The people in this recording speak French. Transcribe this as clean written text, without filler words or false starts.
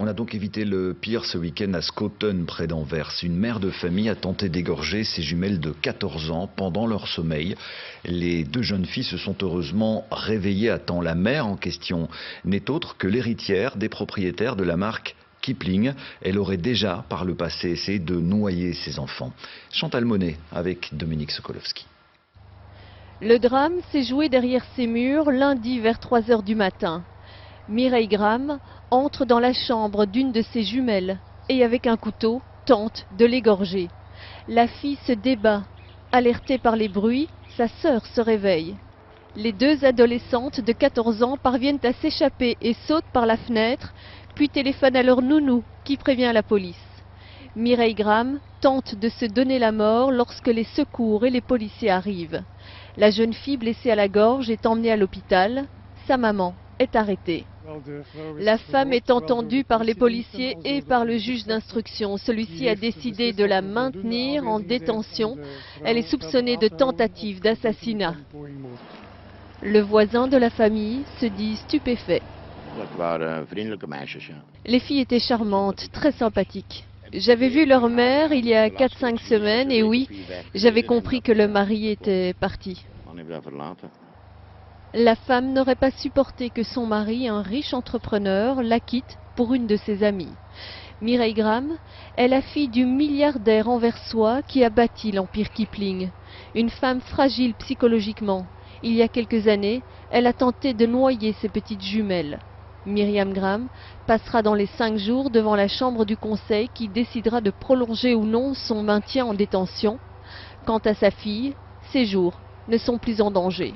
On a donc évité le pire ce week-end à Schoten, près d'Anvers. Une mère de famille a tenté d'égorger ses jumelles de 14 ans pendant leur sommeil. Les deux jeunes filles se sont heureusement réveillées à temps. La mère en question n'est autre que l'héritière des propriétaires de la marque Kipling. Elle aurait déjà, par le passé, essayé de noyer ses enfants. Chantal Monet avec Dominique Sokolowski. Le drame s'est joué derrière ces murs lundi vers 3 h du matin. Mireille Graham entre dans la chambre d'une de ses jumelles et avec un couteau tente de l'égorger. La fille se débat. Alertée par les bruits, sa sœur se réveille. Les deux adolescentes de 14 ans parviennent à s'échapper et sautent par la fenêtre, puis téléphonent à leur nounou qui prévient la police. Mireille Graham tente de se donner la mort lorsque les secours et les policiers arrivent. La jeune fille blessée à la gorge est emmenée à l'hôpital. Sa maman est arrêtée. La femme est entendue par les policiers et par le juge d'instruction. Celui-ci a décidé de la maintenir en détention. Elle est soupçonnée de tentative d'assassinat. Le voisin de la famille se dit stupéfait. Les filles étaient charmantes, très sympathiques. J'avais vu leur mère il y a 4-5 semaines et oui, j'avais compris que le mari était parti. La femme n'aurait pas supporté que son mari, un riche entrepreneur, la quitte pour une de ses amies. Mireille Graham est la fille du milliardaire anversois qui a bâti l'empire Kipling. Une femme fragile psychologiquement. Il y a quelques années, elle a tenté de noyer ses petites jumelles. Myriam Graham passera dans les 5 jours devant la chambre du conseil qui décidera de prolonger ou non son maintien en détention. Quant à sa fille, ses jours ne sont plus en danger.